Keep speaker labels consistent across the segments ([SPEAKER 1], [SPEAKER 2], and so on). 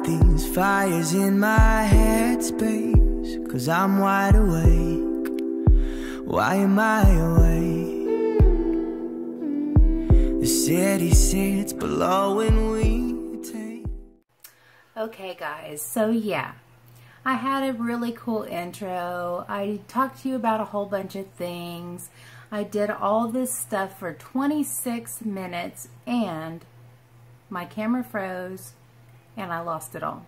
[SPEAKER 1] got these fires in my headspace, 'cause I'm wide awake. Why am I awake? The city sits below and we take.
[SPEAKER 2] Okay guys, so yeah, I had a really cool intro. I talked to you about a whole bunch of things. I did all this stuff for 26 minutes and my camera froze and I lost it all.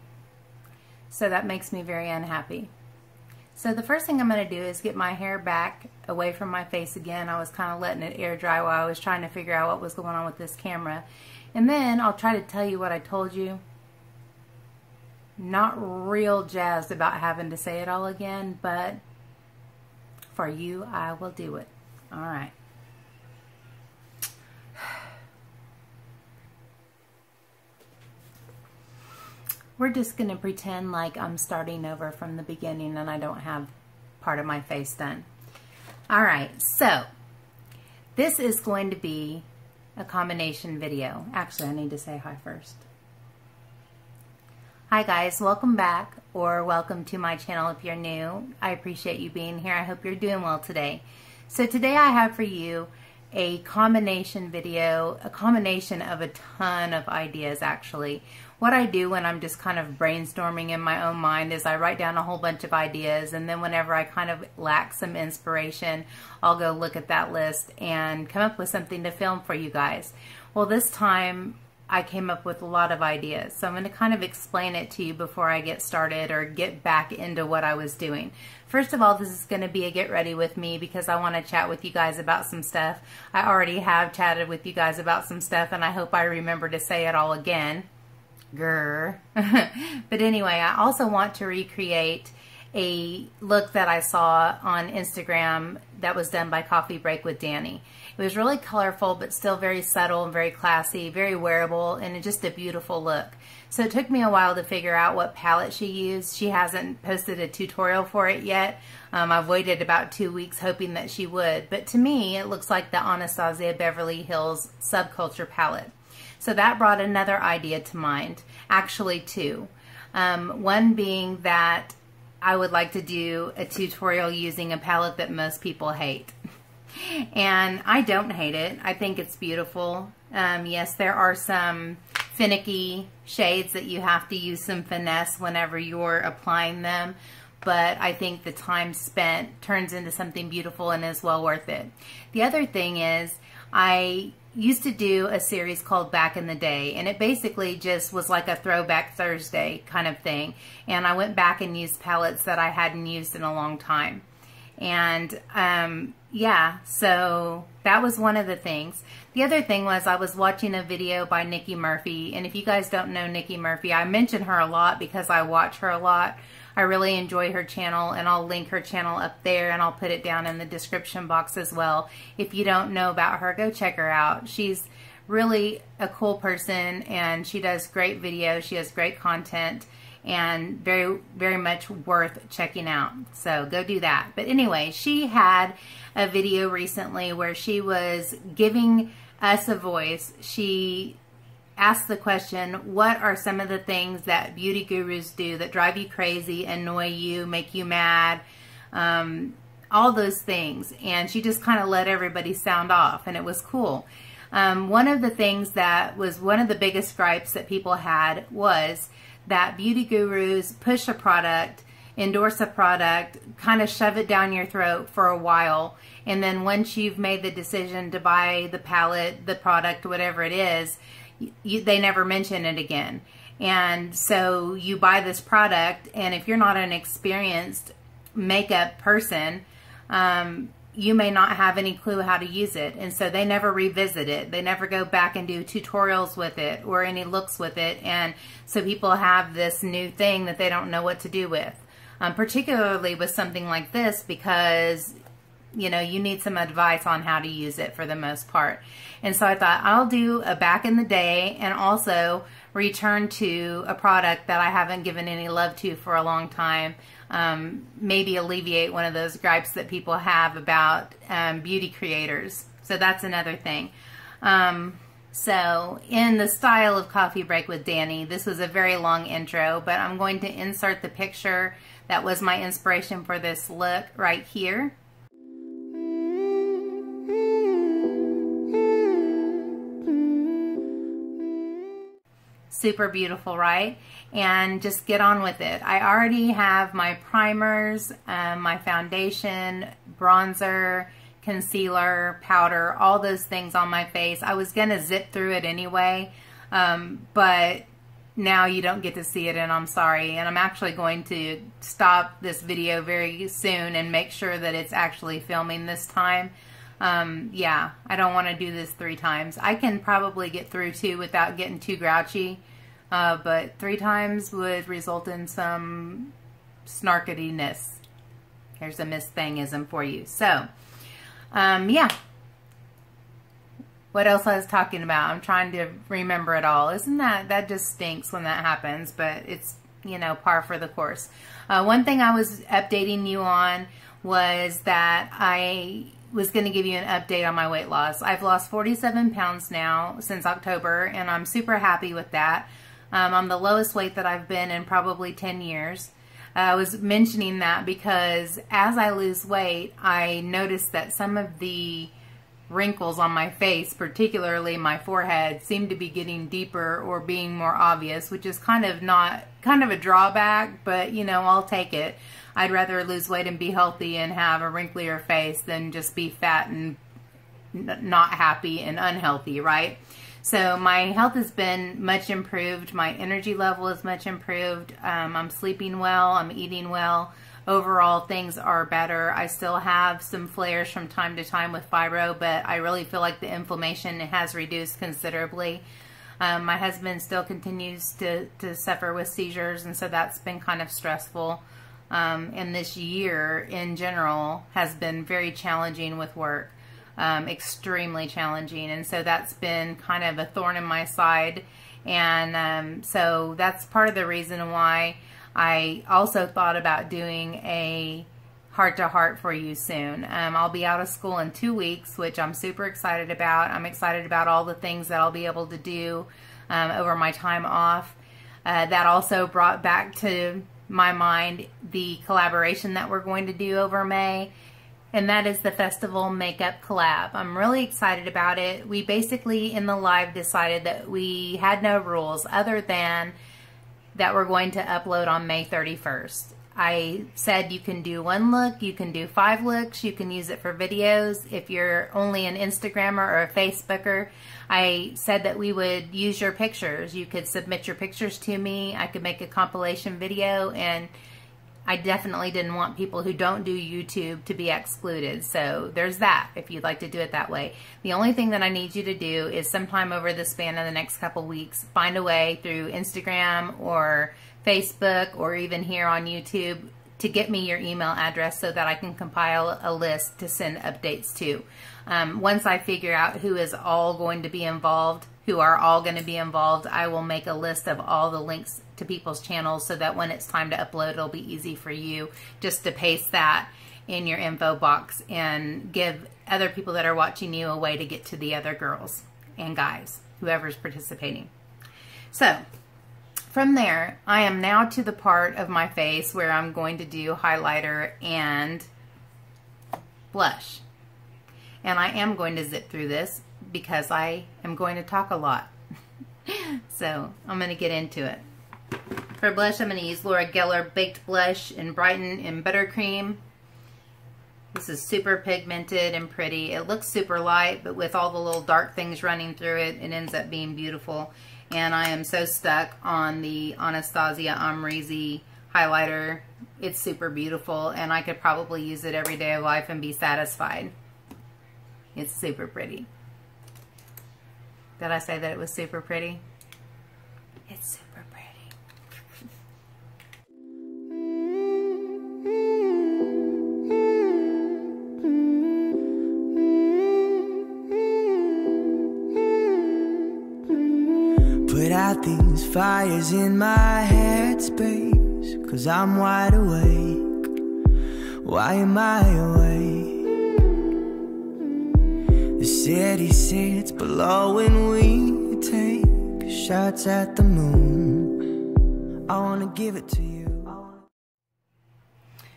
[SPEAKER 2] So that makes me very unhappy. So the first thing I'm going to do is get my hair back away from my face again. I was kind of letting it air dry while I was trying to figure out what was going on with this camera. And then I'll try to tell you what I told you. Not real jazzed about having to say it all again, but for you, I will do it. All right. We're just going to pretend like I'm starting over from the beginning and I don't have part of my face done. All right, so this is going to be a combination video. Actually, I need to say hi first. Hi guys, welcome back, or welcome to my channel if you're new. I appreciate you being here. I hope you're doing well today. So today I have for you a combination video, a combination of a ton of ideas actually. What I do when I'm just kind of brainstorming in my own mind is I write down a whole bunch of ideas, and then whenever I kind of lack some inspiration, I'll go look at that list and come up with something to film for you guys. Well, this time I came up with a lot of ideas, so I'm going to kind of explain it to you before I get started or get back into what I was doing. First of all, this is going to be a get ready with me because I want to chat with you guys about some stuff. I already have chatted with you guys about some stuff, and I hope I remember to say it all again. Grr. But anyway, I also want to recreate a look that I saw on Instagram that was done by Coffee Break with Dani. It was really colorful, but still very subtle and very classy, very wearable, and just a beautiful look. So it took me a while to figure out what palette she used. She hasn't posted a tutorial for it yet. I've waited about 2 weeks hoping that she would. But to me, it looks like the Anastasia Beverly Hills Subculture palette. So that brought another idea to mind, actually two. One being that I would like to do a tutorial using a palette that most people hate. And I don't hate it. I think it's beautiful. Yes, there are some finicky shades that you have to use some finesse whenever you're applying them, but I think the time spent turns into something beautiful and is well worth it. The other thing is, I used to do a series called Back in the Day, and it basically just was like a throwback Thursday kind of thing, and I went back and used palettes that I hadn't used in a long time. And yeah, so that was one of the things. The other thing was I was watching a video by Nikki Murphy, and if you guys don't know Nikki Murphy, I mention her a lot because I watch her a lot. I really enjoy her channel, and I'll link her channel up there, and I'll put it down in the description box as well. If you don't know about her, go check her out. She's really a cool person, and she does great videos. She has great content, and very, very much worth checking out. So go do that. But anyway, she had a video recently where she was giving us a voice. She asked the question, what are some of the things that beauty gurus do that drive you crazy, annoy you, make you mad, all those things. And she just kind of let everybody sound off, and it was cool. One of the things that was one of the biggest gripes that people had was that beauty gurus push a product, endorse a product, kind of shove it down your throat for a while, and then once you've made the decision to buy the palette, the product, whatever it is, they never mention it again. And so you buy this product, and if you're not an experienced makeup person, you may not have any clue how to use it. And so they never revisit it. They never go back and do tutorials with it or any looks with it. And so people have this new thing that they don't know what to do with. Particularly with something like this, because you know, you need some advice on how to use it for the most part. And so I thought I'll do a back in the day and also return to a product that I haven't given any love to for a long time. Maybe alleviate one of those gripes that people have about beauty creators. So that's another thing. So, in the style of Coffee Break with Dani, this was a very long intro, but I'm going to insert the picture that was my inspiration for this look right here. Super beautiful, right? And just get on with it. I already have my primers, my foundation, bronzer, concealer, powder, all those things on my face. I was gonna zip through it anyway, but now you don't get to see it, and I'm sorry. And I'm actually going to stop this video very soon and make sure that it's actually filming this time. Yeah, I don't want to do this 3 times. I can probably get through 2 without getting too grouchy, but 3 times would result in some snarkityness. Here's a Miss Thangism for you. So, yeah. What else I was talking about? I'm trying to remember it all. Isn't that just stinks when that happens, but it's, you know, par for the course. One thing I was updating you on was that I was going to give you an update on my weight loss. I've lost 47 pounds now since October, and I'm super happy with that. I'm the lowest weight that I've been in probably 10 years. I was mentioning that because as I lose weight, I noticed that some of the wrinkles on my face, particularly my forehead, seem to be getting deeper or being more obvious, which is kind of a drawback, but you know, I'll take it. I'd rather lose weight and be healthy and have a wrinklier face than just be fat and not happy and unhealthy, right? So my health has been much improved. My energy level is much improved. I'm sleeping well. I'm eating well. Overall, things are better. I still have some flares from time to time with fibro, but I really feel like the inflammation has reduced considerably. My husband still continues to suffer with seizures, and so that's been kind of stressful. And this year in general has been very challenging with work, extremely challenging. And so that's been kind of a thorn in my side. And so that's part of the reason why I also thought about doing a heart-to-heart for you soon. I'll be out of school in 2 weeks, which I'm super excited about. I'm excited about all the things that I'll be able to do over my time off. That also brought back to my mind the collaboration that we're going to do over May, and that is the festival makeup collab. I'm really excited about it. We basically in the live decided that we had no rules other than that we're going to upload on May 31st. I said you can do 1 look, you can do 5 looks, you can use it for videos. If you're only an Instagrammer or a Facebooker, I said that we would use your pictures. You could submit your pictures to me. I could make a compilation video, and I definitely didn't want people who don't do YouTube to be excluded. So there's that, if you'd like to do it that way. The only thing that I need you to do is sometime over the span of the next couple weeks, find a way through Instagram or Facebook or even here on YouTube to get me your email address so that I can compile a list to send updates to. Once I figure out who is all going to be involved, who are all going to be involved, I will make a list of all the links to people's channels so that when it's time to upload, it'll be easy for you just to paste that in your info box and give other people that are watching you a way to get to the other girls and guys, whoever's participating. So from there, I am now to the part of my face where I'm going to do highlighter and blush. And I am going to zip through this because I am going to talk a lot. So I'm going to get into it. For blush, I'm going to use Laura Geller Baked Blush in Brighten in Buttercream. This is super pigmented and pretty. It looks super light, but with all the little dark things running through it, it ends up being beautiful. And I am so stuck on the Anastasia Amrezy highlighter. It's super beautiful, and I could probably use it every day of life and be satisfied. It's super pretty. Did I say that it was super pretty? It's super pretty.
[SPEAKER 1] Put out these fires in my headspace, 'cause I'm wide awake. Why am I awake? The city sits below and we take shots at the moon. I wanna give it to you.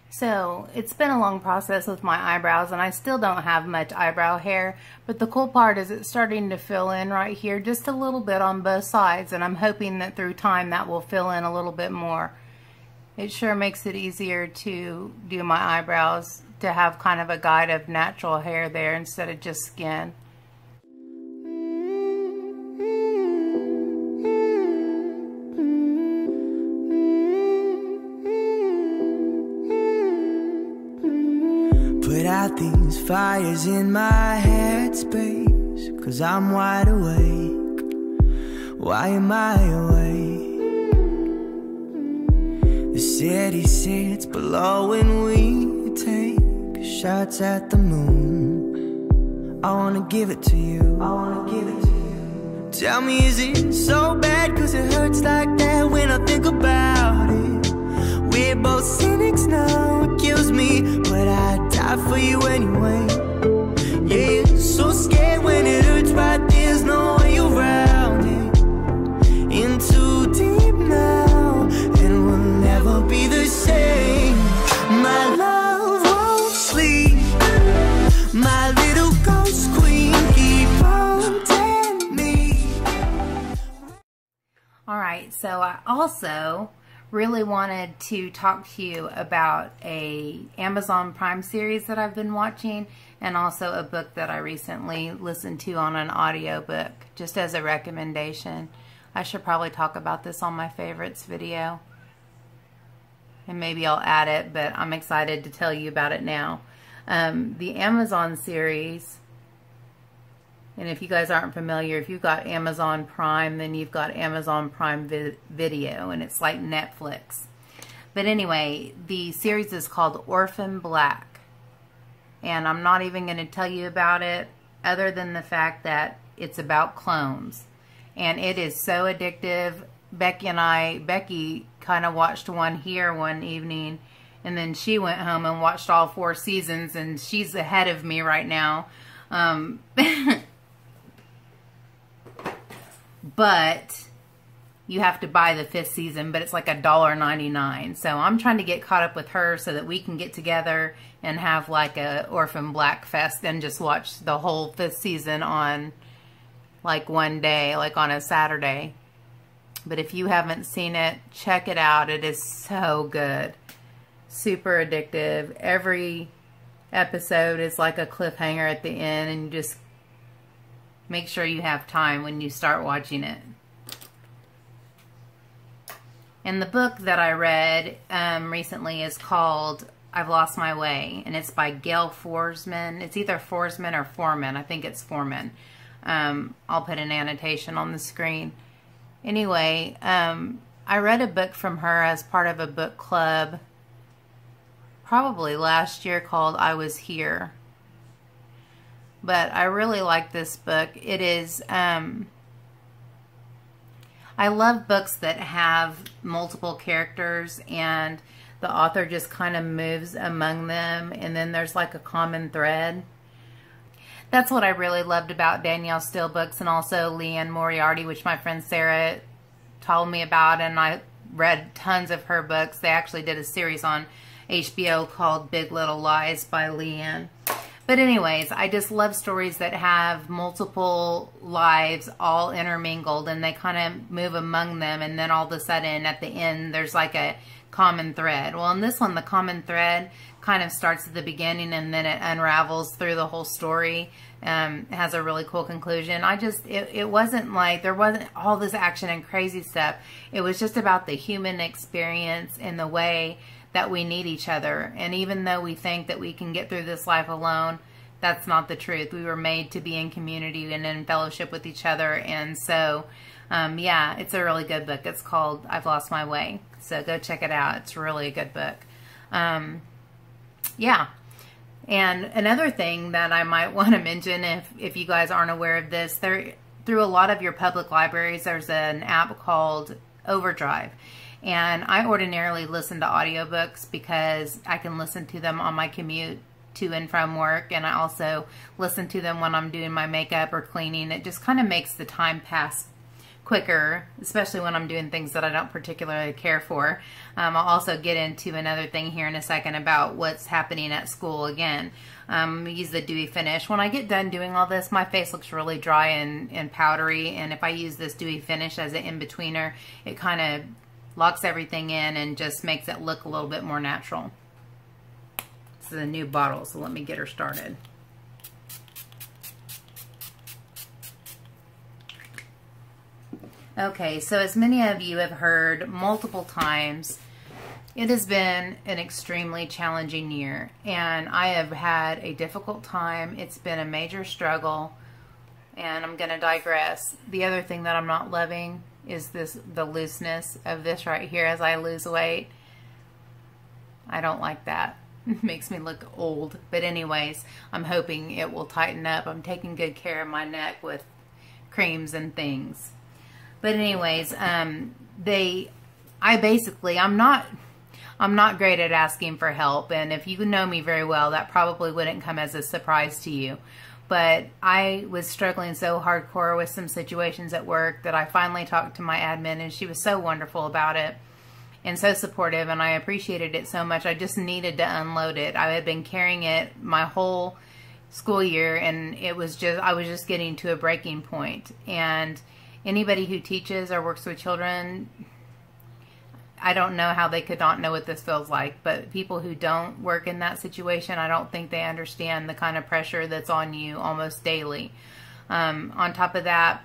[SPEAKER 2] So it's been a long process with my eyebrows, and I still don't have much eyebrow hair, but the cool part is it's starting to fill in right here just a little bit on both sides, and I'm hoping that through time that will fill in a little bit more. It sure makes it easier to do my eyebrows, to have kind of a guide of natural hair there instead of just skin.
[SPEAKER 1] Put out these fires in my headspace, 'cause I'm wide awake. Why am I awake? The city sits below and we take shots at the moon. I wanna give it to you. I wanna give it to you. Tell me, is it so bad? 'Cause it hurts like that when I think about it. We're both cynics now, it kills me, but I'd die for you anyway. Yeah, you're so scared when it hurts, but there's no way around it. In too deep now, and we'll never be the same. My love won't sleep, my little ghost queen, keep haunting me.
[SPEAKER 2] Alright, so I also really wanted to talk to you about a Amazon Prime series that I've been watching, and also a book that I recently listened to on an audiobook, just as a recommendation. I should probably talk about this on my favorites video, and maybe I'll add it, but I'm excited to tell you about it now. The Amazon series, and if you guys aren't familiar, if you've got Amazon Prime, then you've got Amazon Prime Video, and it's like Netflix. But anyway, the series is called Orphan Black, and I'm not even going to tell you about it other than the fact that it's about clones, and it is so addictive. Becky kind of watched one here one evening, and then she went home and watched all 4 seasons, and she's ahead of me right now. But you have to buy the 5th season, but it's like $1.99. So I'm trying to get caught up with her so that we can get together and have like a Orphan Black Fest and just watch the whole 5th season on like one day, like on a Saturday. But if you haven't seen it, check it out. It is so good. Super addictive. Every episode is like a cliffhanger at the end, and you just make sure you have time when you start watching it. And the book that I read recently is called I've Lost My Way, and it's by Gail Forsman. It's either Forsman or Foreman. I think it's Foreman. I'll put an annotation on the screen. Anyway, I read a book from her as part of a book club probably last year called I Was Here. But I really like this book. It is, I love books that have multiple characters and the author just kind of moves among them, and then there's like a common thread. That's what I really loved about Danielle Steele books, and also Leanne Moriarty, which my friend Sarah told me about, and I read tons of her books. They actually did a series on HBO called Big Little Lies by Leanne. But anyways, I just love stories that have multiple lives all intermingled, and they kind of move among them, and then all of a sudden at the end there's like a common thread. Well, in this one, the common thread kind of starts at the beginning and then it unravels through the whole story. It has a really cool conclusion. It wasn't like, there wasn't all this action and crazy stuff. It was just about the human experience and the way that we need each other. And even though we think that we can get through this life alone, that's not the truth. We were made to be in community and in fellowship with each other. And so, yeah, it's a really good book. It's called I've Lost My Way. So go check it out. It's really a good book. Yeah. And another thing that I might want to mention, if you guys aren't aware of this, through a lot of your public libraries, there's an app called Overdrive. And I ordinarily listen to audiobooks because I can listen to them on my commute to and from work, and I also listen to them when I'm doing my makeup or cleaning. It just kind of makes the time pass quicker, especially when I'm doing things that I don't particularly care for. I'll also get into another thing here in a second about what's happening at school again. Use the dewy finish. When I get done doing all this, my face looks really dry and powdery, and if I use this dewy finish as an in-betweener, it kind of locks everything in and just makes it look a little bit more natural. This is a new bottle, so let me get her started. Okay, so as many of you have heard multiple times, it has been an extremely challenging year, and I have had a difficult time. It's been a major struggle, and I'm going to digress. The other thing that I'm not loving is the looseness of this right here as I lose weight. I don't like that. It makes me look old. But anyways, I'm hoping it will tighten up. I'm taking good care of my neck with creams and things. But anyways, I'm not great at asking for help, and if you know me very well, that probably wouldn't come as a surprise to you. But I was struggling so hardcore with some situations at work that I finally talked to my admin, and she was so wonderful about it and so supportive, and I appreciated it so much. I just needed to unload it. I had been carrying it my whole school year, and I was just getting to a breaking point. And anybody who teaches or works with children, I don't know how they could not know what this feels like, but people who don't work in that situation, I don't think they understand the kind of pressure that's on you almost daily. On top of that,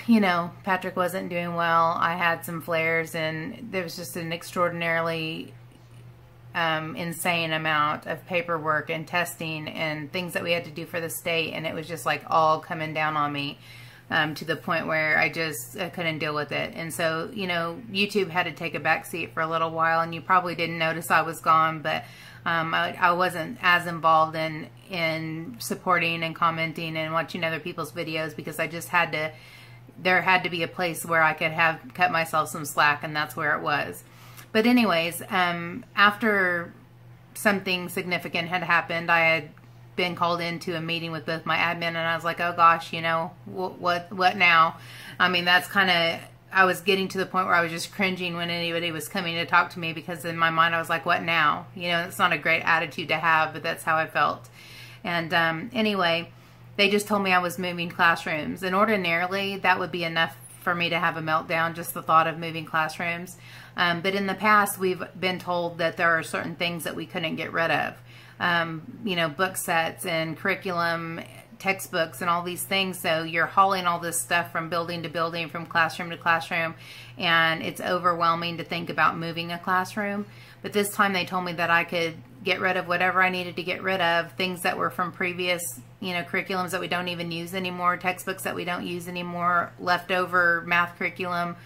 [SPEAKER 2] you know, Patrick wasn't doing well. I had some flares, and there was just an extraordinarily insane amount of paperwork and testing and things that we had to do for the state, and it was just like all coming down on me. To the point where I couldn't deal with it. And so, you know, YouTube had to take a back seat for a little while, and you probably didn't notice I was gone, but I wasn't as involved in supporting and commenting and watching other people's videos, because I just there had to be a place where I could have cut myself some slack, and that's where it was. But anyways, after something significant had happened, I had been called into a meeting with both my admin, and I was like, oh gosh, you know, what now? I mean, that's kind of, I was getting to the point where I was just cringing when anybody was coming to talk to me, because in my mind I was like, what now? You know, it's not a great attitude to have, but that's how I felt. And anyway, they just told me I was moving classrooms, and ordinarily that would be enough for me to have a meltdown, just the thought of moving classrooms. But in the past, we've been told that there are certain things that we couldn't get rid of. You know, book sets and curriculum, textbooks and all these things. So you're hauling all this stuff from building to building, from classroom to classroom, and it's overwhelming to think about moving a classroom. But this time they told me that I could get rid of whatever I needed to get rid of, things that were from previous, you know, curriculums that we don't even use anymore, textbooks that we don't use anymore, leftover math curriculum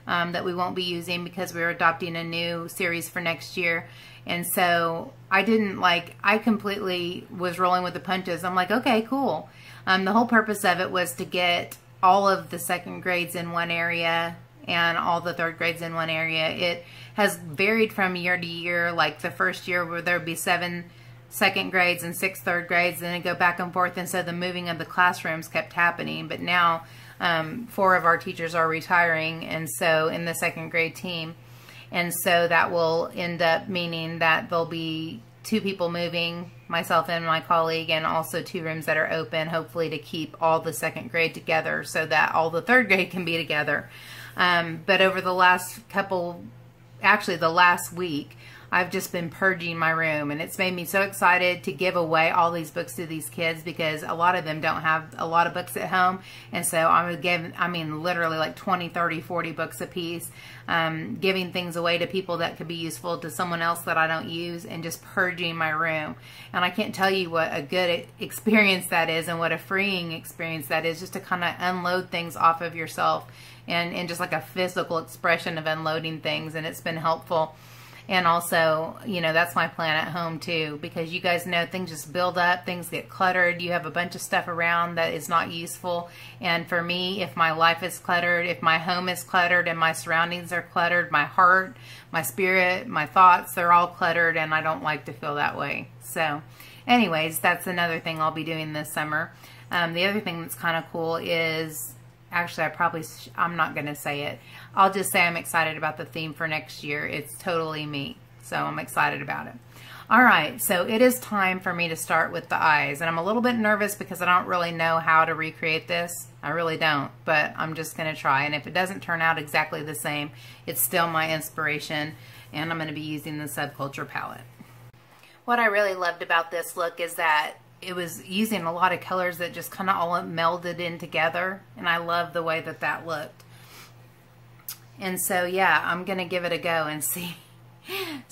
[SPEAKER 2] that we won't be using because we're adopting a new series for next year. And so I completely was rolling with the punches. I'm like, okay, cool. The whole purpose of it was to get all of the second grades in one area and all the third grades in one area. It has varied from year to year. Like the first year where there would be 7 second grades and 6 third grades, and then it go back and forth. And so the moving of the classrooms kept happening. But now 4 of our teachers are retiring, and so in the second grade team. And so that will end up meaning that there'll be 2 people moving, myself and my colleague, and also 2 rooms that are open, hopefully to keep all the second grade together so that all the third grade can be together. But over the last the last week, I've just been purging my room, and it's made me so excited to give away all these books to these kids, because a lot of them don't have a lot of books at home. And so I'm giving, I mean, literally like 20, 30, 40 books a piece, giving things away to people that could be useful to someone else that I don't use, and just purging my room. And I can't tell you what a good experience that is, and what a freeing experience that is, just to kind of unload things off of yourself, and just like a physical expression of unloading things. And it's been helpful. And also, you know, that's my plan at home too, because you guys know things just build up, things get cluttered, you have a bunch of stuff around that is not useful. And for me, if my life is cluttered, if my home is cluttered and my surroundings are cluttered, my heart, my spirit, my thoughts, they're all cluttered, and I don't like to feel that way. So anyways, that's another thing I'll be doing this summer. The other thing that's kind of cool is, actually, I'm not going to say it. I'll just say I'm excited about the theme for next year. It's totally me. So I'm excited about it. All right, so it is time for me to start with the eyes. And I'm a little bit nervous because I don't really know how to recreate this. I really don't, but I'm just going to try. And if it doesn't turn out exactly the same, it's still my inspiration. And I'm going to be using the Subculture palette. What I really loved about this look is that it was using a lot of colors that just kind of all melded in together, and I love the way that that looked. And so yeah, I'm gonna give it a go and see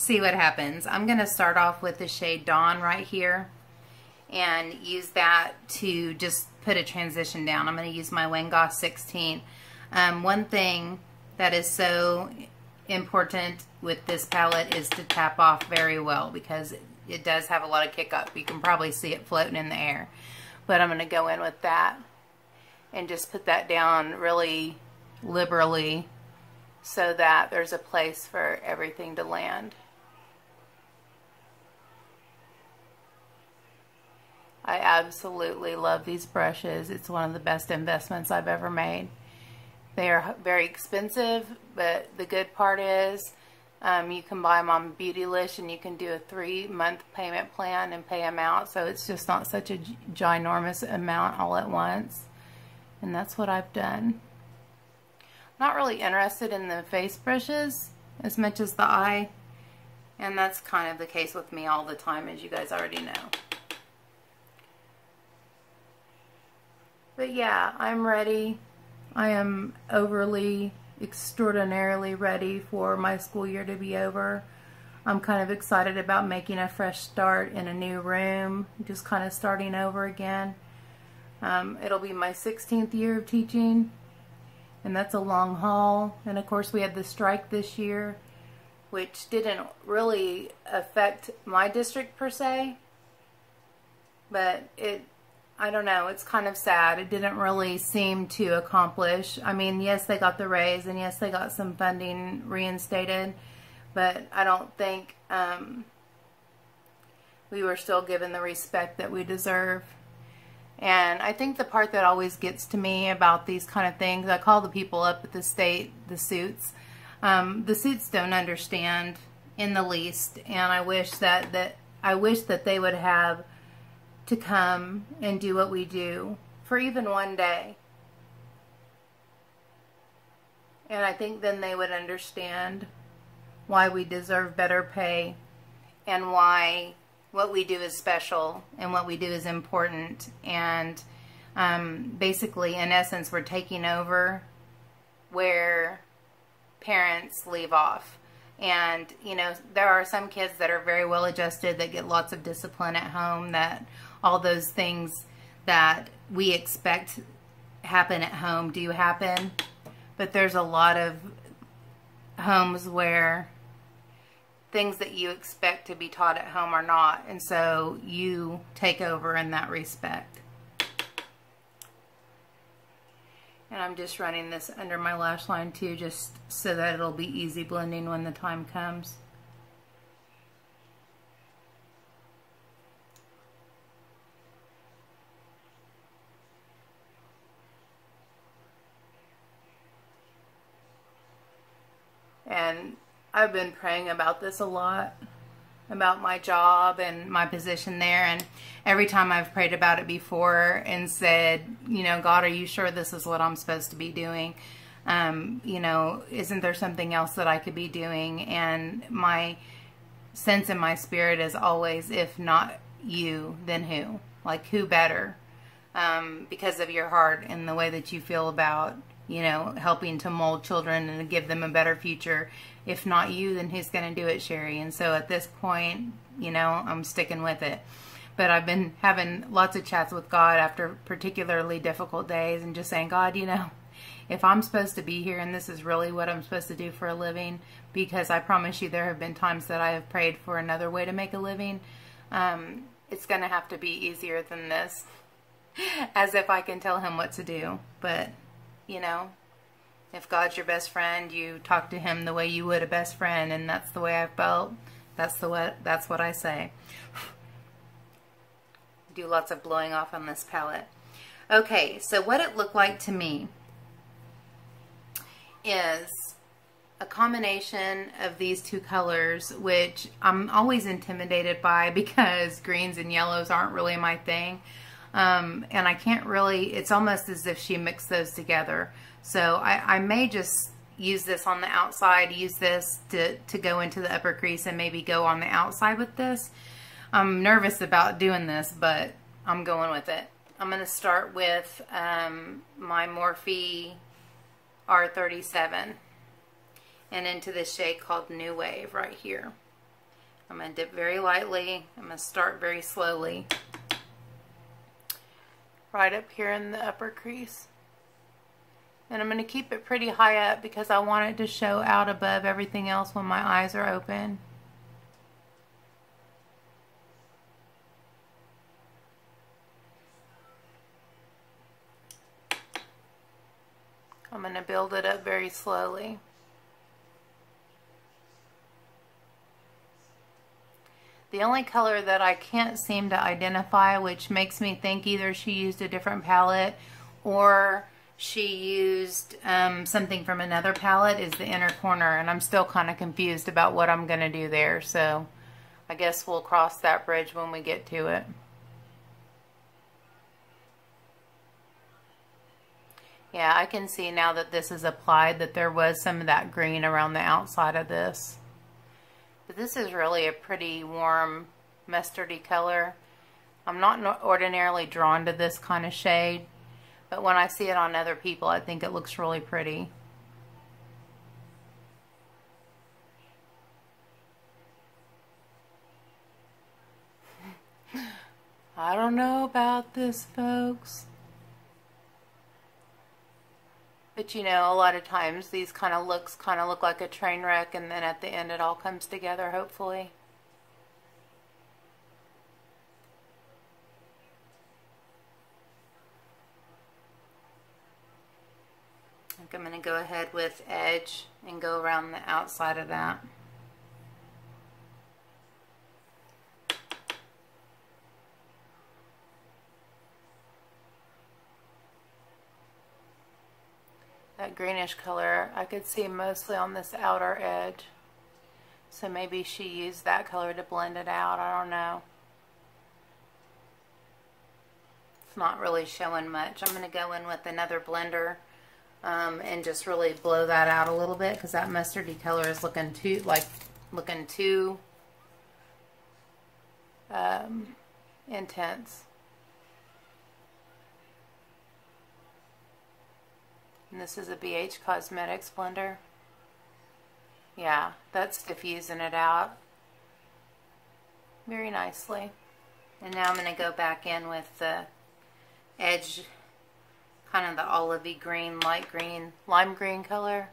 [SPEAKER 2] what happens. I'm gonna start off with the shade Dawn right here and use that to just put a transition down. I'm gonna use my Wangoss 16. One thing that is so important with this palette is to tap off very well, because it does have a lot of kick up. You can probably see it floating in the air. But I'm going to go in with that and just put that down really liberally so that there's a place for everything to land. I absolutely love these brushes. It's one of the best investments I've ever made. They are very expensive, but the good part is you can buy them on Beautylish, and you can do a 3-month payment plan and pay them out. So it's just not such a ginormous amount all at once. And that's what I've done. Not really interested in the face brushes as much as the eye. And that's kind of the case with me all the time, as you guys already know. But yeah, I'm ready. I am extraordinarily ready for my school year to be over. I'm kind of excited about making a fresh start in a new room, just kind of starting over again. It'll be my 16th year of teaching, and that's a long haul. And of course, we had the strike this year, which didn't really affect my district per se, but I don't know, it's kind of sad. It didn't really seem to accomplish. I mean, yes, they got the raise, and yes, they got some funding reinstated, but I don't think we were still given the respect that we deserve. And I think the part that always gets to me about these kind of things, I call the people up at the state, the suits. The suits don't understand in the least, and I wish that they would have to come and do what we do for even one day. And I think then they would understand why we deserve better pay, and why what we do is special and what we do is important. And basically, in essence, we're taking over where parents leave off. And, you know, there are some kids that are very well adjusted, that get lots of discipline at home, that all those things that we expect happen at home do happen. But there's a lot of homes where things that you expect to be taught at home are not. And so you take over in that respect. And I'm just running this under my lash line too, just so that it'll be easy blending when the time comes. And I've been praying about this a lot, about my job and my position there. And every time I've prayed about it before and said, you know, God, are you sure this is what I'm supposed to be doing? You know, isn't there something else that I could be doing? And my sense in my spirit is always, if not you, then who? Like, who better? Because of your heart and the way that you feel about, you know, helping to mold children and give them a better future. If not you, then who's going to do it, Sherri? And so at this point, you know, I'm sticking with it. But I've been having lots of chats with God after particularly difficult days, and just saying, God, you know, if I'm supposed to be here and this is really what I'm supposed to do for a living, because I promise you there have been times that I have prayed for another way to make a living. It's going to have to be easier than this, as if I can tell him what to do. But, you know, if God's your best friend, you talk to him the way you would a best friend, and that's the way I felt. That's what I say. Do lots of blowing off on this palette. Okay, so what it looked like to me is a combination of these two colors, which I'm always intimidated by because greens and yellows aren't really my thing. And I can't really, it's almost as if she mixed those together. So I may just use this on the outside, use this to go into the upper crease, and maybe go on the outside with this. I'm nervous about doing this, but I'm going with it. I'm going to start with my Morphe R37 and into this shade called New Wave right here. I'm going to dip very lightly. I'm going to start very slowly. Right up here in the upper crease. And I'm going to keep it pretty high up because I want it to show out above everything else when my eyes are open. I'm going to build it up very slowly. The only color that I can't seem to identify, which makes me think either she used a different palette or she used something from another palette, is the inner corner, and I'm still kind of confused about what I'm going to do there, so I guess we'll cross that bridge when we get to it. Yeah, I can see now that this is applied that there was some of that green around the outside of this. But this is really a pretty warm mustardy color. I'm not ordinarily drawn to this kind of shade, but when I see it on other people, I think it looks really pretty. I don't know about this, folks. But you know, a lot of times these kind of looks look like a train wreck, and then at the end it all comes together, hopefully. I think I'm going to go ahead with Edge and go around the outside of that. That greenish color I could see mostly on this outer edge, so maybe she used that color to blend it out. I don't know. It's not really showing much. I'm going to go in with another blender and just really blow that out a little bit, because that mustardy color is looking too intense. And this is a BH Cosmetics blender. Yeah, that's diffusing it out very nicely. And now I'm going to go back in with the Edge, kind of the olivey green, light green, lime green color.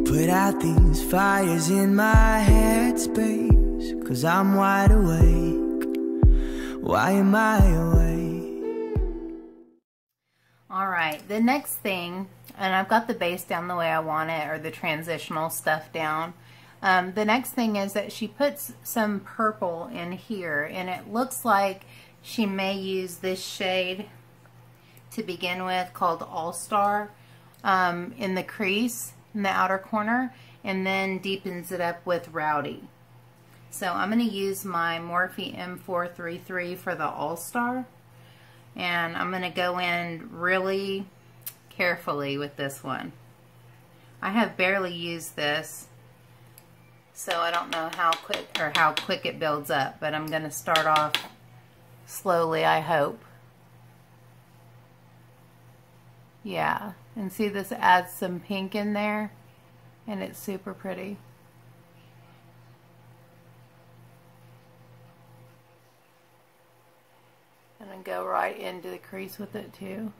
[SPEAKER 1] Put out these fires in my headspace, 'cause I'm wide awake. Why am I awake?
[SPEAKER 2] Alright, the next thing, and I've got the base down the way I want it, or the transitional stuff down. The next thing is that she puts some purple in here, and it looks like she may use this shade to begin with, called All Star, in the crease in the outer corner, and then deepens it up with Rowdy. So I'm going to use my Morphe M433 for the All Star, and I'm going to go in really carefully with this one. I have barely used this, so I don't know how quick it builds up, but I'm going to start off slowly, I hope. Yeah, and see, this adds some pink in there, and it's super pretty. And then go right into the crease with it too.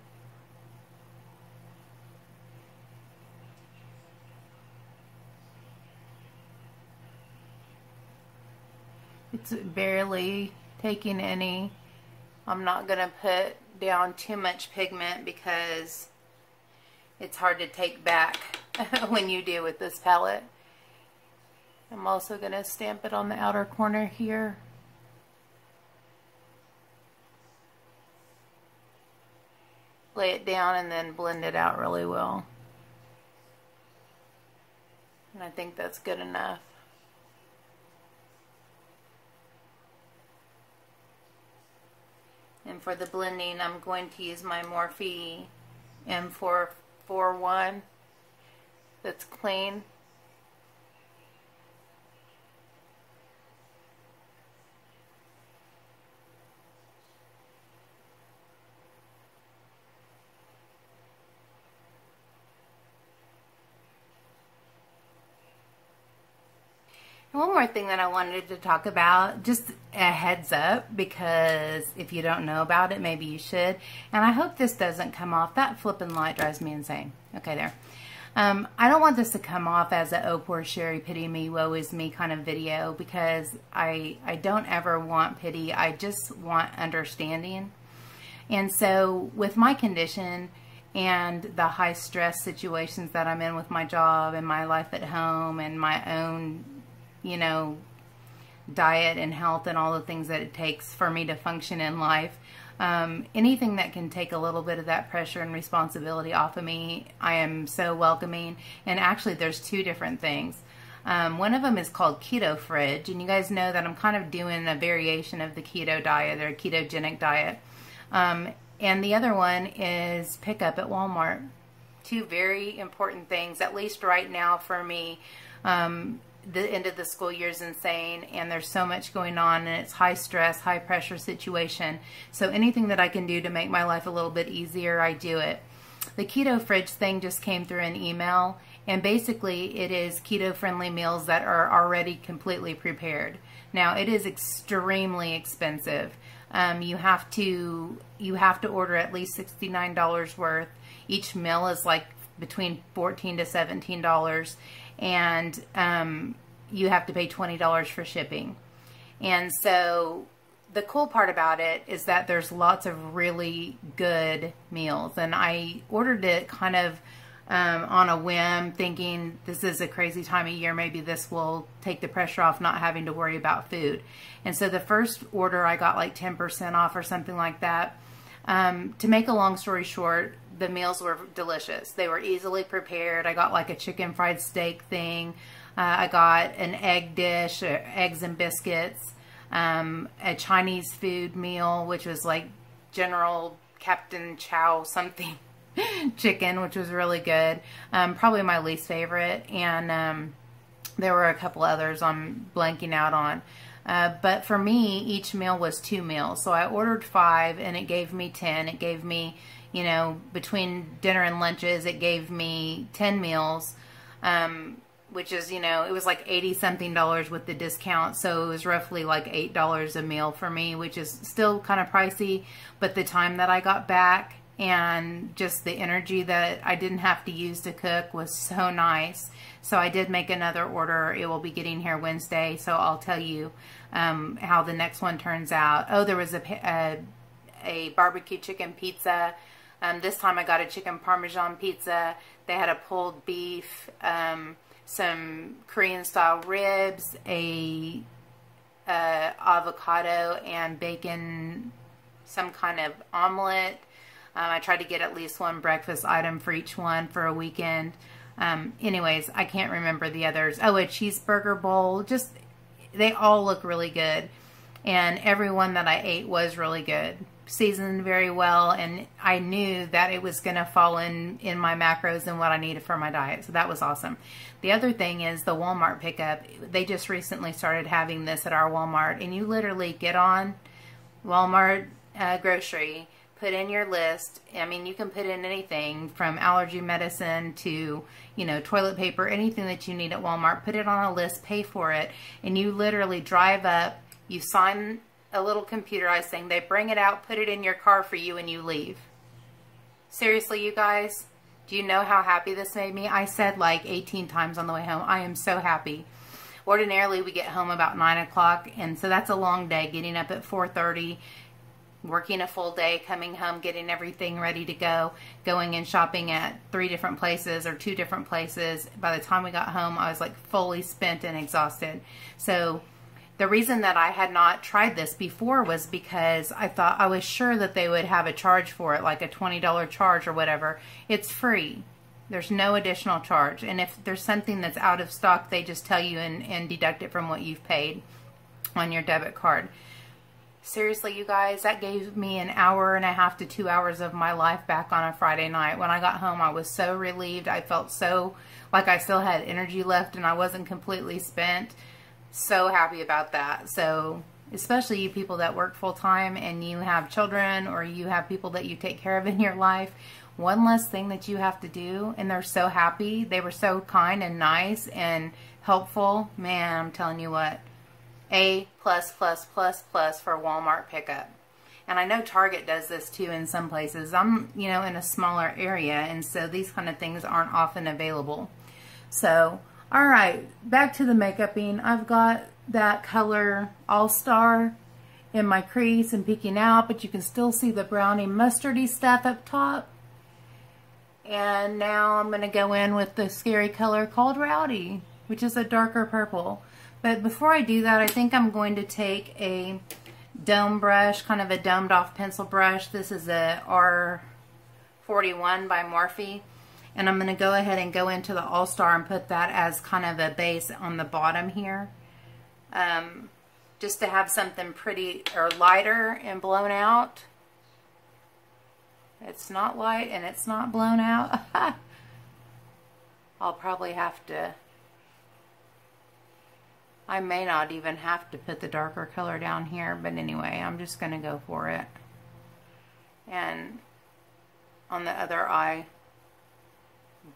[SPEAKER 2] It's barely taking any. I'm not going to put down too much pigment because it's hard to take back when you do with this palette. I'm also going to stamp it on the outer corner here. Lay it down and then blend it out really well. And I think that's good enough. And for the blending, I'm going to use my Morphe M441 that's clean. One more thing that I wanted to talk about, just a heads up, because if you don't know about it, maybe you should. And I hope this doesn't come off. That flipping light drives me insane. Okay, there. I don't want this to come off as a oh poor Sherry, pity me, woe is me kind of video, because I don't ever want pity. I just want understanding. And so with my condition and the high stress situations that I'm in with my job and my life at home and my own, you know, diet and health and all the things that it takes for me to function in life, anything that can take a little bit of that pressure and responsibility off of me, I am so welcoming. And actually there's two different things. One of them is called Keto Fridge, and you guys know that I'm kind of doing a variation of the keto diet, or ketogenic diet. And the other one is pickup at Walmart. Two very important things, at least right now for me. The end of the school year is insane, and there's so much going on, and it's high stress, high pressure situation. So anything that I can do to make my life a little bit easier, I do it. The Keto Fridge thing just came through an email, and basically it is keto friendly meals that are already completely prepared. Now it is extremely expensive. You have to order at least $69 worth. Each meal is like between $14 to $17. And you have to pay $20 for shipping. And so the cool part about it is that there's lots of really good meals. And I ordered it kind of on a whim, thinking this is a crazy time of year. Maybe this will take the pressure off not having to worry about food. And so the first order I got like 10% off or something like that. To make a long story short, the meals were delicious. They were easily prepared. I got like a chicken fried steak thing. I got an egg dish, eggs and biscuits, a Chinese food meal, which was like General Captain Chow something chicken, which was really good. Probably my least favorite. And there were a couple others I'm blanking out on. But for me, each meal was 2 meals. So I ordered 5 and it gave me 10. It gave me, you know, between dinner and lunches, it gave me 10 meals, which is, you know, it was like $80-something with the discount. So it was roughly like $8 a meal for me, which is still kind of pricey. But the time that I got back and just the energy that I didn't have to use to cook was so nice. So I did make another order. It will be getting here Wednesday. So I'll tell you how the next one turns out. Oh, there was a barbecue chicken pizza. This time I got a chicken parmesan pizza. They had a pulled beef, some Korean style ribs, a avocado and bacon, some kind of omelet. I tried to get at least one breakfast item for each one for a weekend. Anyways, I can't remember the others. Oh, a cheeseburger bowl. Just, they all look really good. And every one that I ate was really good. Seasoned very well, and I knew that it was going to fall in my macros and what I needed for my diet. So that was awesome. The other thing is the Walmart pickup. They just recently started having this at our Walmart, and you literally get on Walmart grocery, put in your list. I mean, you can put in anything from allergy medicine to, you know, toilet paper, anything that you need at Walmart. Put it on a list, pay for it, and you literally drive up, you sign a little computerized thing. They bring it out, put it in your car for you, and you leave. Seriously, you guys, do you know how happy this made me? I said like 18 times on the way home, I am so happy. Ordinarily, we get home about 9 o'clock, and so that's a long day, getting up at 4:30, working a full day, coming home, getting everything ready to go, going and shopping at 3 different places or 2 different places. By the time we got home, I was like fully spent and exhausted. So the reason that I had not tried this before was because I was sure that they would have a charge for it, like a $20 charge or whatever. It's free. There's no additional charge. And if there's something that's out of stock, they just tell you and deduct it from what you've paid on your debit card. Seriously, you guys, that gave me an hour and a half to 2 hours of my life back on a Friday night. When I got home, I was so relieved. I felt so like I still had energy left and I wasn't completely spent. So happy about that. So especially you people that work full-time and you have children or you have people that you take care of in your life, one less thing that you have to do, and they're so happy. They were so kind and nice and helpful. Man, I'm telling you what, A++++ for Walmart pickup. And I know Target does this too in some places. I'm, you know, in a smaller area, and so these kind of things aren't often available. So all right, back to the makeuping. I've got that color All-Star in my crease and peeking out, but you can still see the brownie mustardy stuff up top. And now I'm going to go in with the scary color called Rowdy, which is a darker purple. But before I do that, I think I'm going to take a dome brush, kind of a domed off pencil brush. This is a R41 by Morphe. And I'm going to go ahead and go into the All-Star and put that as kind of a base on the bottom here. Just to have something pretty or lighter and blown out. It's not light and it's not blown out. I'll probably have to, I may not even have to put the darker color down here, but anyway, I'm just going to go for it. And on the other eye,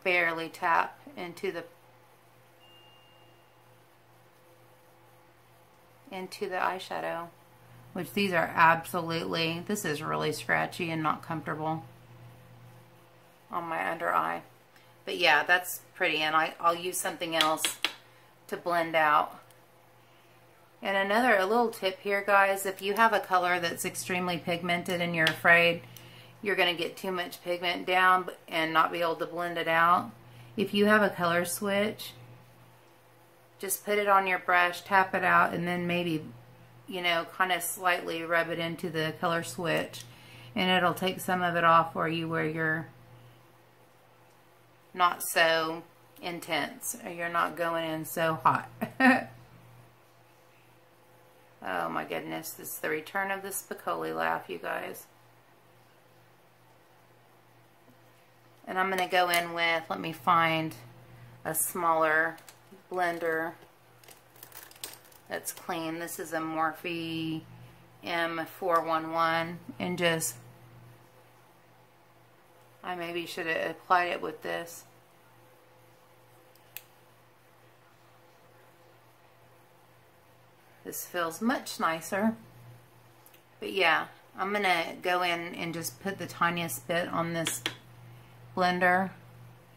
[SPEAKER 2] barely tap into the eyeshadow, which these are absolutely, this is really scratchy and not comfortable on my under eye. But yeah, that's pretty, and I'll use something else to blend out. And a little tip here, guys, if you have a color that's extremely pigmented and you're afraid you're going to get too much pigment down and not be able to blend it out, if you have a color switch, just put it on your brush, tap it out, and then maybe, you know, kind of slightly rub it into the color switch, and it'll take some of it off for you where you're not so intense, or you're not going in so hot. Oh my goodness, this is the return of the Spicoli laugh, you guys. And I'm going to go in with, let me find a smaller blender that's clean. This is a Morphe M411, and just, I maybe should have applied it with this. This feels much nicer. But yeah, I'm going to go in and just put the tiniest bit on this blender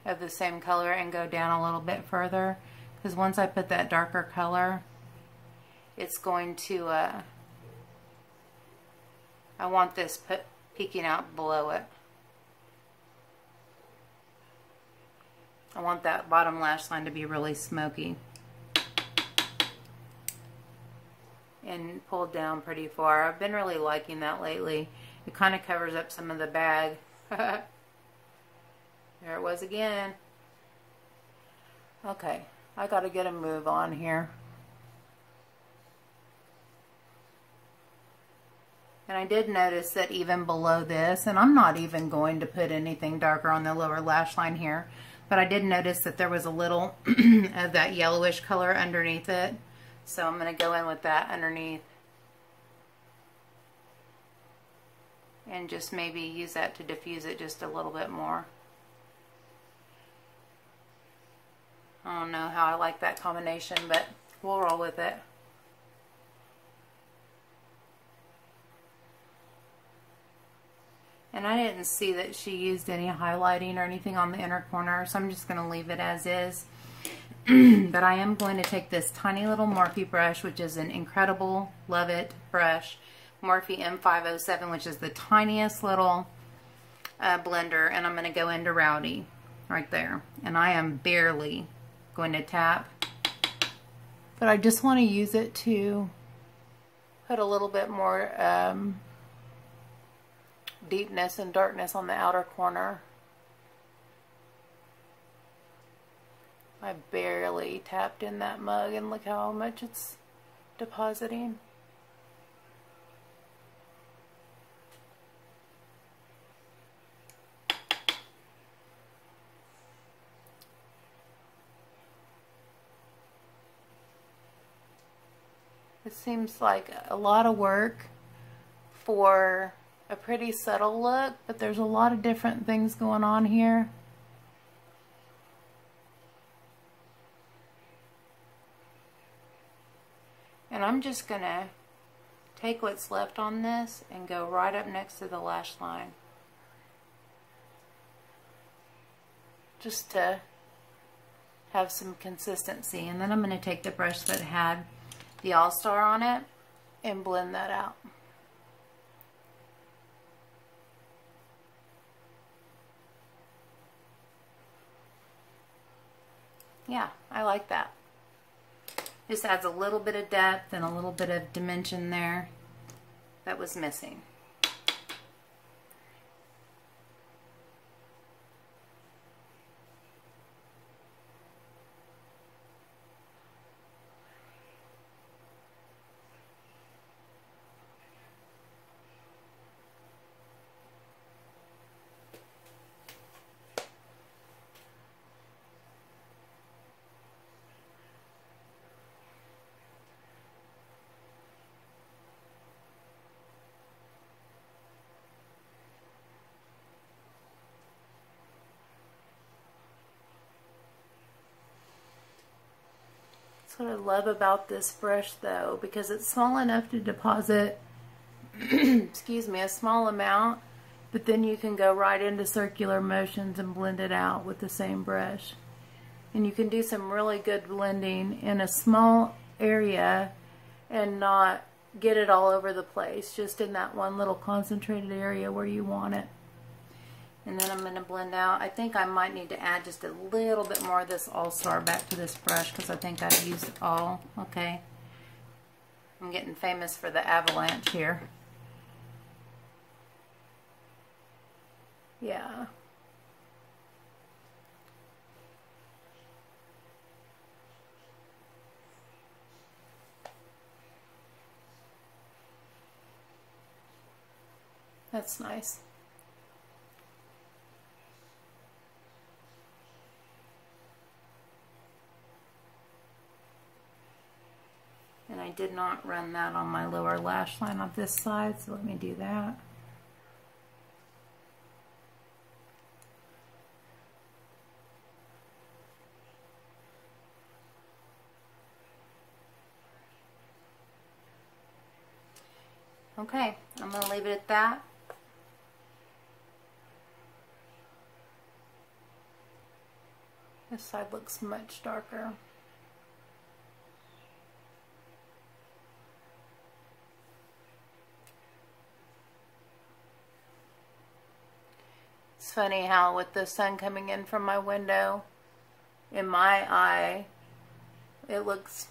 [SPEAKER 2] of the same color and go down a little bit further, because once I put that darker color, it's going to I want this peeking out below it. I want that bottom lash line to be really smoky and pulled down pretty far. I've been really liking that lately. It kind of covers up some of the bag. There it was again. Okay, I gotta get a move on here. And I did notice that even below this, and I'm not even going to put anything darker on the lower lash line here, but I did notice that there was a little of that yellowish color underneath it. So I'm going to go in with that underneath and just maybe use that to diffuse it just a little bit more. I don't know how I like that combination, but we'll roll with it. And I didn't see that she used any highlighting or anything on the inner corner, so I'm just going to leave it as is. But I am going to take this tiny little Morphe brush, which is an incredible, love it brush. Morphe M507, which is the tiniest little blender, and I'm going to go into Rowdy right there. And I am barely going to tap, but I just want to use it to put a little bit more deepness and darkness on the outer corner. I barely tapped in that mug, and look how much it's depositing. It seems like a lot of work for a pretty subtle look, but there's a lot of different things going on here. And I'm just going to take what's left on this and go right up next to the lash line, just to have some consistency. And then I'm going to take the brush that had the All-Star on it and blend that out. Yeah, I like that. Just adds a little bit of depth and a little bit of dimension there that was missing. That's what I love about this brush though, because it's small enough to deposit excuse me, a small amount, but then you can go right into circular motions and blend it out with the same brush. And you can do some really good blending in a small area and not get it all over the place, just in that one little concentrated area where you want it. And then I'm going to blend out. I think I might need to add just a little bit more of this All-Star back to this brush, because I think I've used it all. Okay. I'm getting famous for the avalanche here. Yeah. That's nice. And I did not run that on my lower lash line on this side, so let me do that. Okay, I'm going to leave it at that. This side looks much darker. It's funny how with the sun coming in from my window, in my eye, it looks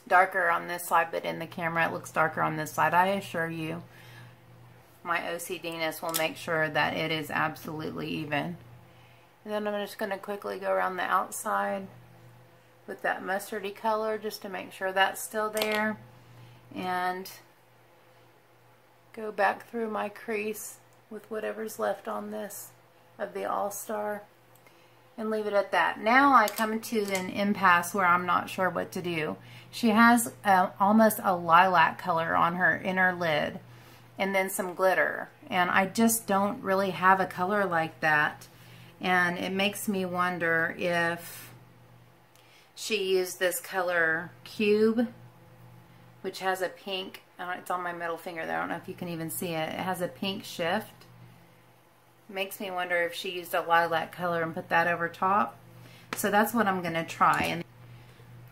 [SPEAKER 2] darker on this side, but in the camera it looks darker on this side. I assure you, my OCDness will make sure that it is absolutely even. And then I'm just going to quickly go around the outside with that mustardy color just to make sure that's still there, and go back through my crease with whatever's left on this of the All-Star and leave it at that. Now I come to an impasse where I'm not sure what to do. She has almost a lilac color on her inner lid and then some glitter, and I just don't really have a color like that, and it makes me wonder if she used this color Cube, which has a pink, it's on my middle finger there, I don't know if you can even see it. It has a pink shift, Makes me wonder if she used a lilac color and put that over top. So that's what I'm going to try. And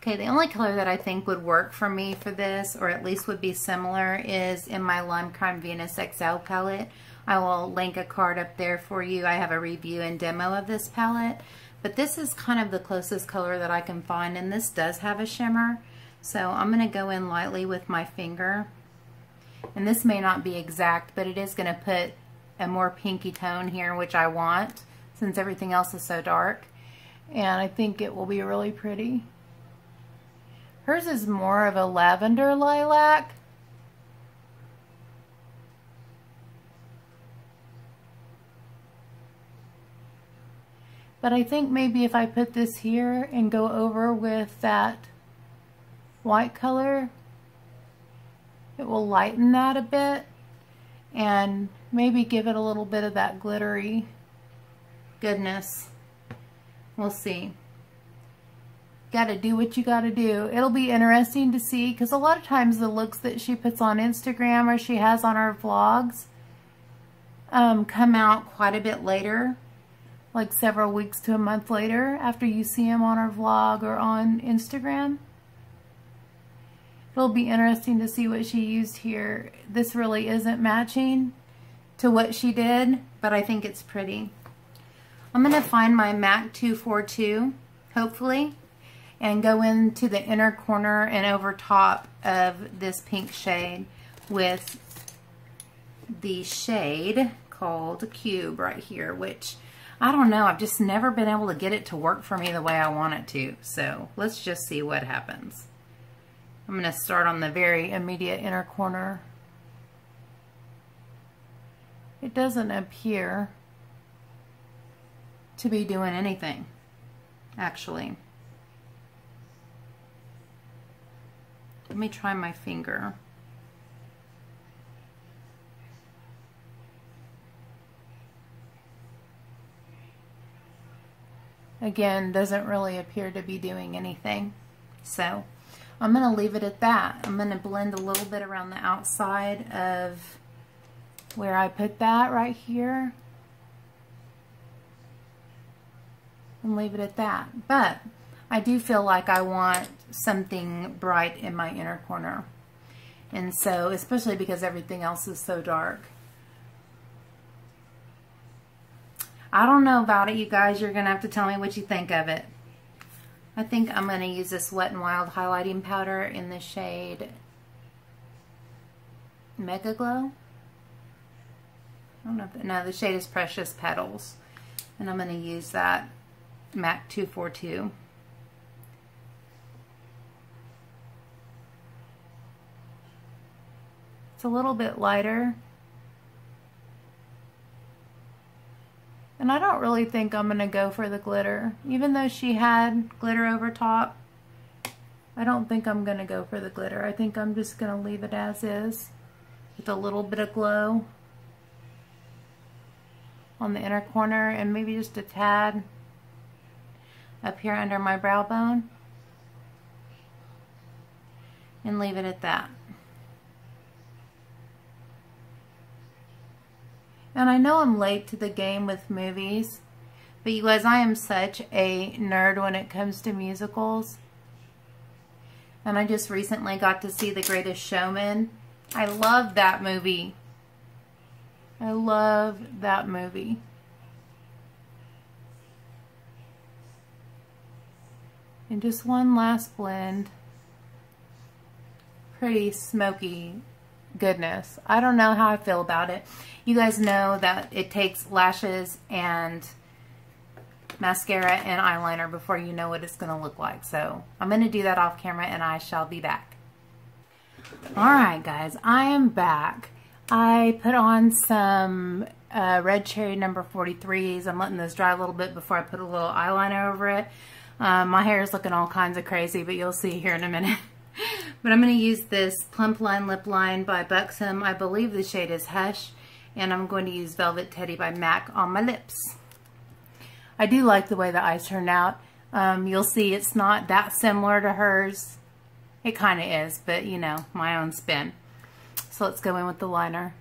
[SPEAKER 2] okay, the only color that I think would work for me for this, or at least would be similar, is in my Lime Crime Venus XL palette. I will link a card up there for you. I have a review and demo of this palette. But this is kind of the closest color that I can find, and this does have a shimmer. So I'm going to go in lightly with my finger. And this may not be exact, but it is going to put a more pinky tone here, which I want, since everything else is so dark. And I think it will be really pretty. Hers is more of a lavender lilac. But I think maybe if I put this here and go over with that white color, it will lighten that a bit and maybe give it a little bit of that glittery goodness. We'll see. Gotta do what you gotta do. It'll be interesting to see, because a lot of times the looks that she puts on Instagram or she has on her vlogs come out quite a bit later, like several weeks to a month later after you see them on her vlog or on Instagram. It'll be interesting to see what she used here. This really isn't matching to what she did, but I think it's pretty. I'm going to find my MAC 242, hopefully, and go into the inner corner and over top of this pink shade with the shade called Cube right here, which I don't know, I've just never been able to get it to work for me the way I want it to. So let's just see what happens. I'm going to start on the very immediate inner corner. It doesn't appear to be doing anything, actually. Let me try my finger. Again, doesn't really appear to be doing anything. So I'm going to leave it at that. I'm going to blend a little bit around the outside of where I put that right here. And leave it at that. But I do feel like I want something bright in my inner corner. And so, especially because everything else is so dark. I don't know about it, you guys. You're going to have to tell me what you think of it. I think I'm going to use this Wet n Wild highlighting powder in the shade Mega Glow. I don't know if, no, the shade is Precious Petals. And I'm going to use that MAC 242. It's a little bit lighter. And I don't really think I'm going to go for the glitter. Even though she had glitter over top, I don't think I'm going to go for the glitter. I think I'm just going to leave it as is with a little bit of glow on the inner corner and maybe just a tad up here under my brow bone. And leave it at that. And I know I'm late to the game with movies, but you guys, I am such a nerd when it comes to musicals. And I just recently got to see The Greatest Showman. I love that movie. I love that movie. And just one last blend. Pretty smoky goodness. I don't know how I feel about it. You guys know that it takes lashes and mascara and eyeliner before you know what it's going to look like. So I'm going to do that off camera and I shall be back. Alright guys, I am back. I put on some Red Cherry number 43s. I'm letting this dry a little bit before I put a little eyeliner over it. My hair is looking all kinds of crazy, but you'll see here in a minute. But I'm going to use this Plump Line Lip Line by Buxom. I believe the shade is Hush. And I'm going to use Velvet Teddy by MAC on my lips. I do like the way the eyes turn out. You'll see it's not that similar to hers. It kind of is, but you know, my own spin. So let's go in with the liner.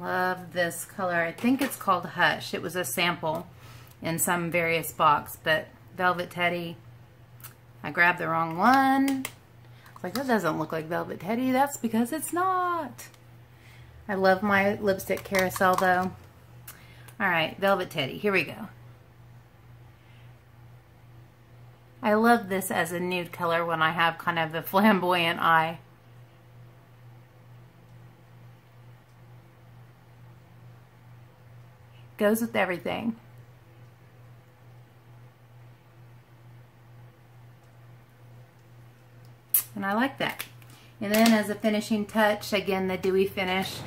[SPEAKER 2] Love this color. I think it's called Hush. It was a sample in some various box, but Velvet Teddy, I grabbed the wrong one. I was like, that doesn't look like Velvet Teddy. That's because it's not. I love my lipstick carousel though. All right, Velvet Teddy, here we go. I love this as a nude color when I have kind of a flamboyant eye. Goes with everything. And I like that. And then as a finishing touch, again, the dewy finish.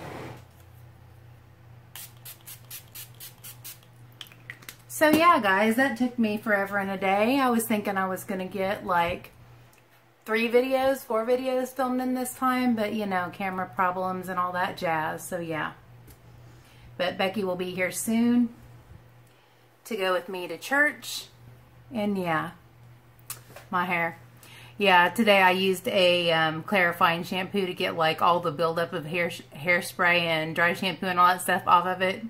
[SPEAKER 2] So yeah, guys, that took me forever and a day. I was thinking I was going to get like 4 videos filmed in this time, but you know, camera problems and all that jazz. So yeah. But Becky will be here soon to go with me to church. And yeah, my hair. Yeah, today I used a clarifying shampoo to get like all the buildup of hairspray and dry shampoo and all that stuff off of it.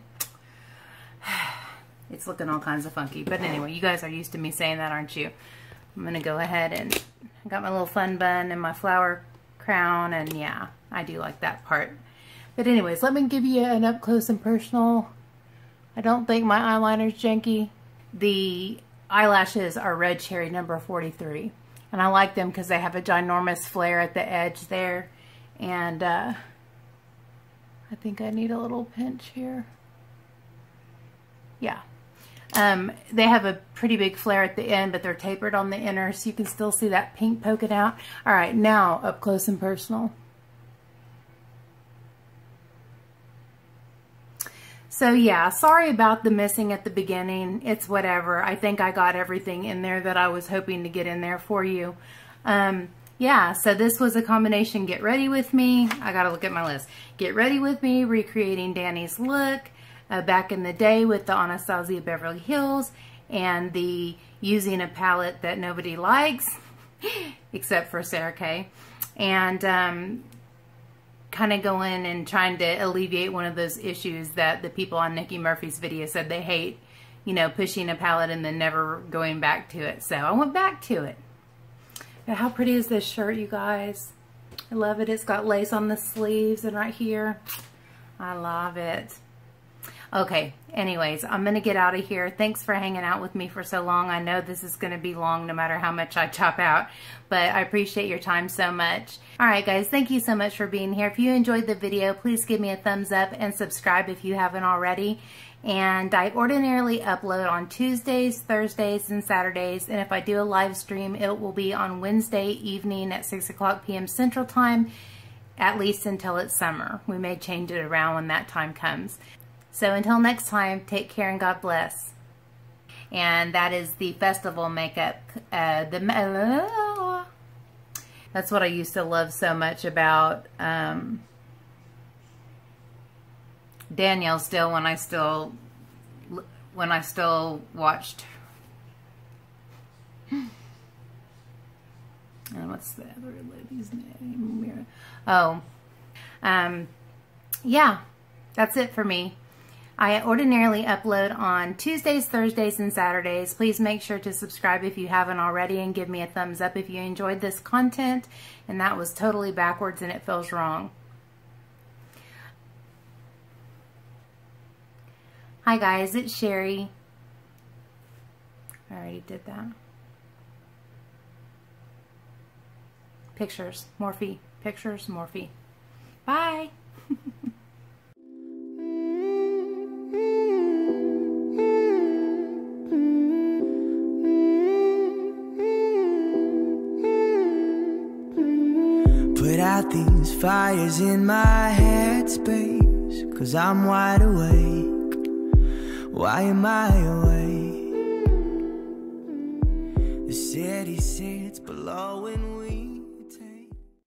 [SPEAKER 2] It's looking all kinds of funky. But anyway, you guys are used to me saying that, aren't you? I'm going to go ahead and I got my little fun bun and my flower crown. And yeah, I do like that part. But anyways, let me give you an up close and personal. I don't think my eyeliner's janky. The eyelashes are Red Cherry number 43. And I like them because they have a ginormous flare at the edge there. And I think I need a little pinch here. Yeah. They have a pretty big flare at the end, but they're tapered on the inner, so you can still see that pink poking out. All right, now up close and personal. So yeah, sorry about the missing at the beginning. It's whatever. I think I got everything in there that I was hoping to get in there for you. Yeah, so this was a combination Get Ready With Me. I gotta look at my list. Get Ready With Me, recreating Dani's look, back in the day with the Anastasia Beverly Hills, and the using a palette that nobody likes, except for Sarah Kay. And kind of going and trying to alleviate one of those issues that the people on Nikki Murphy's video said they hate, you know, pushing a palette and then never going back to it. So I went back to it. But how pretty is this shirt, you guys? I love it. It's got lace on the sleeves and right here. I love it. Okay, anyways, I'm going to get out of here. Thanks for hanging out with me for so long. I know this is going to be long no matter how much I chop out, but I appreciate your time so much. All right, guys, thank you so much for being here. If you enjoyed the video, please give me a thumbs up and subscribe if you haven't already. And I ordinarily upload on Tuesdays, Thursdays, and Saturdays. And if I do a live stream, it will be on Wednesday evening at 6:00 p.m. Central Time, at least until it's summer. We may change it around when that time comes. So until next time, take care and God bless. And that is the festival makeup. That's what I used to love so much about Danielle still when I still watched. And what's the other lady's name? Oh, yeah, that's it for me. I ordinarily upload on Tuesdays, Thursdays, and Saturdays. Please make sure to subscribe if you haven't already and give me a thumbs up if you enjoyed this content. And that was totally backwards and it feels wrong. Hi guys, it's Sherry. I already did that. Pictures, Morphe. Pictures, Morphe. Bye.
[SPEAKER 1] Put out these fires in my headspace, 'cause I'm wide awake. Why am I awake? The city sits below and we